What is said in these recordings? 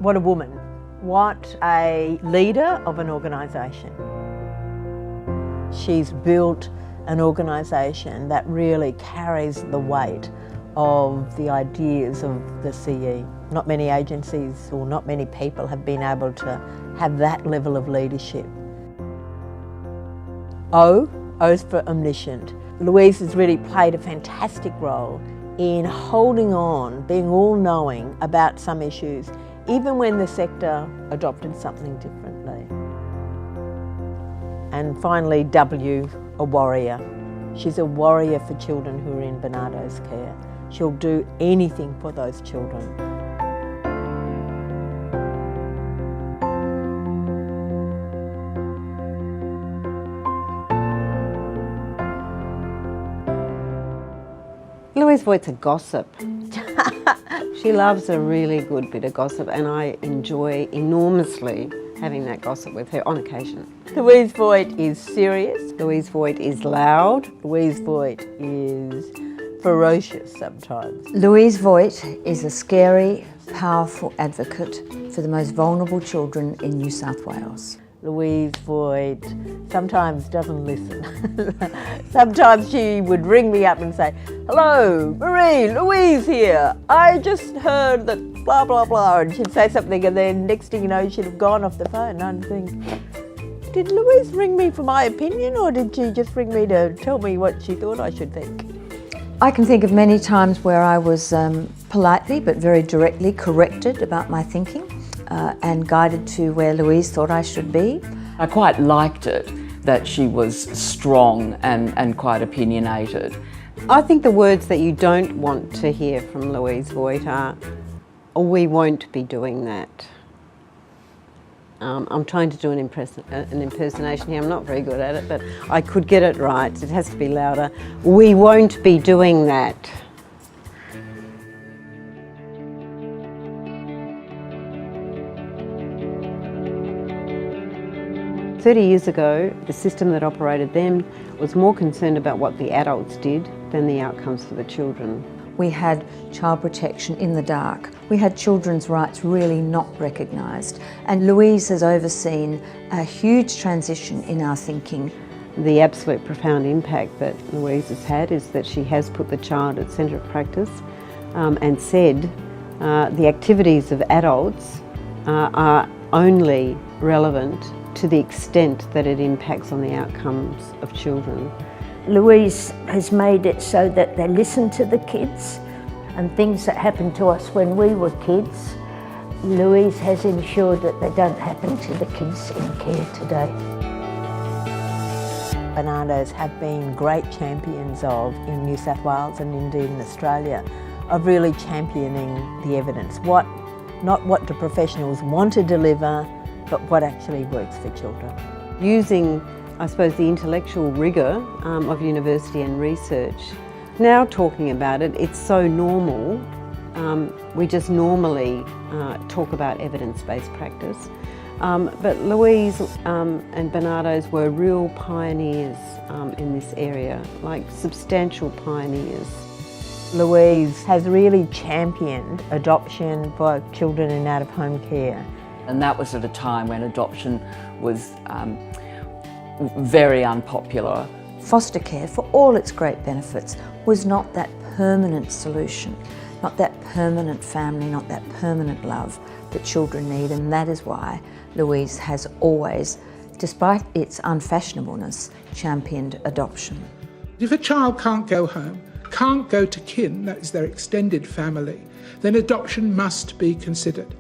What a woman. What a leader of an organisation. She's built an organisation that really carries the weight of the ideas of the CE. Not many agencies or not many people have been able to have that level of leadership. O's for Omniscient. Louise has really played a fantastic role in holding on, being all-knowing about some issues, even when the sector adopted something differently. And finally, W, a warrior. She's a warrior for children who are in Barnardos care. She'll do anything for those children. Louise Voigt's a gossip. She loves a really good bit of gossip, and I enjoy enormously having that gossip with her on occasion. Louise Voigt is serious. Louise Voigt is loud. Louise Voigt is ferocious sometimes. Louise Voigt is a scary, powerful advocate for the most vulnerable children in New South Wales. Louise Voigt sometimes doesn't listen. Sometimes she would ring me up and say, "Hello, Marie, Louise here. I just heard that blah, blah, blah." And she'd say something, and then next thing you know, she'd have gone off the phone. And I'd think, did Louise ring me for my opinion, or did she just ring me to tell me what she thought I should think? I can think of many times where I was politely but very directly corrected about my thinking and guided to where Louise thought I should be. I quite liked it that she was strong and quite opinionated. I think the words that you don't want to hear from Louise Voigt are, "Oh, we won't be doing that." I'm trying to do an impersonation here. I'm not very good at it, but I could get it right. It has to be louder. "We won't be doing that." 30 years ago, the system that operated then was more concerned about what the adults did than the outcomes for the children. We had child protection in the dark. We had children's rights really not recognised. And Louise has overseen a huge transition in our thinking. The absolute profound impact that Louise has had is that she has put the child at centre of practice and said the activities of adults are only relevant to the extent that it impacts on the outcomes of children. Louise has made it so that they listen to the kids, and things that happened to us when we were kids, Louise has ensured that they don't happen to the kids in care today. Barnardos have been great champions of, in New South Wales and indeed in Australia, of really championing the evidence. Not what the professionals want to deliver, but what actually works for children. Using, I suppose, the intellectual rigour of university and research. Now talking about it, it's so normal. We just normally talk about evidence-based practice. But Louise and Barnardos were real pioneers in this area, like substantial pioneers. Louise has really championed adoption for children in out-of-home care. And that was at a time when adoption was very unpopular. Foster care, for all its great benefits, was not that permanent solution, not that permanent family, not that permanent love that children need, and that is why Louise has always, despite its unfashionableness, championed adoption. If a child can't go home, can't go to kin, that is their extended family, then adoption must be considered.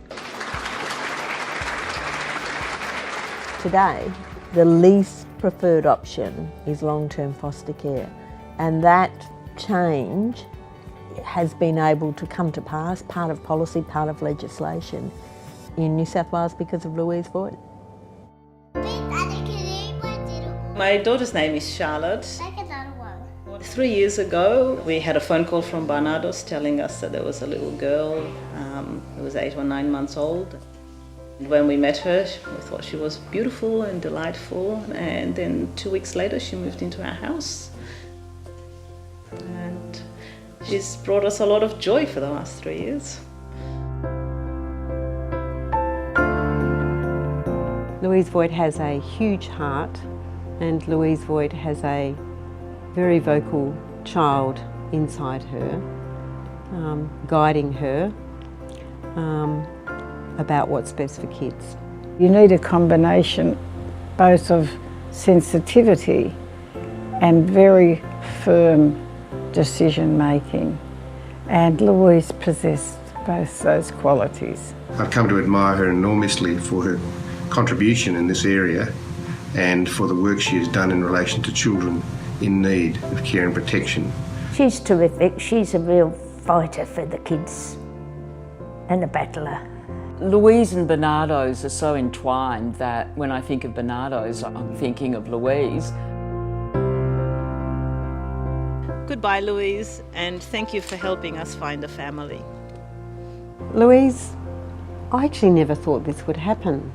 Today, the least preferred option is long-term foster care, and that change has been able to come to pass, part of policy, part of legislation in New South Wales because of Louise Voigt. My daughter's name is Charlotte. 3 years ago, we had a phone call from Barnardos telling us that there was a little girl who was 8 or 9 months old. When we met her, we thought she was beautiful and delightful, and then 2 weeks later she moved into our house. And she's brought us a lot of joy for the last 3 years. Louise Voigt has a huge heart, and Louise Voigt has a very vocal child inside her, guiding her about what's best for kids. You need a combination both of sensitivity and very firm decision making, and Louise possessed both those qualities. I've come to admire her enormously for her contribution in this area and for the work she has done in relation to children in need of care and protection. She's terrific. She's a real fighter for the kids and a battler. Louise and Barnardos are so entwined that when I think of Barnardos, I'm thinking of Louise. Goodbye, Louise, and thank you for helping us find a family. Louise, I actually never thought this would happen.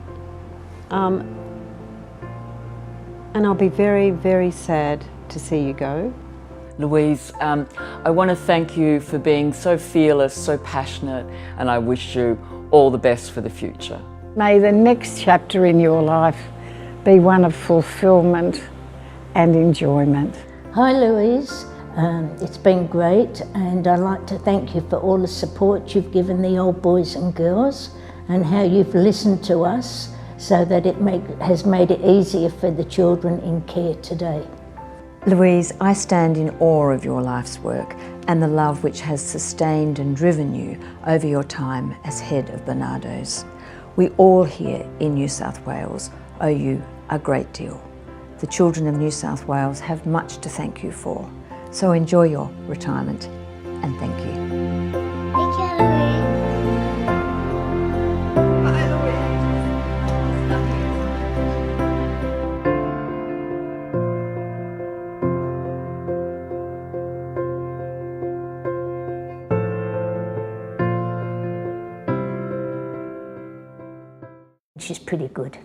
And I'll be very, very sad to see you go. Louise, I want to thank you for being so fearless, so passionate, and I wish you all the best for the future. May the next chapter in your life be one of fulfilment and enjoyment. Hi Louise, it's been great, and I'd like to thank you for all the support you've given the old boys and girls and how you've listened to us so that it has made it easier for the children in care today. Louise, I stand in awe of your life's work and the love which has sustained and driven you over your time as head of Barnardos. We all here in New South Wales owe you a great deal. The children of New South Wales have much to thank you for. So enjoy your retirement and thank you. Thank you, Louise. She's pretty good.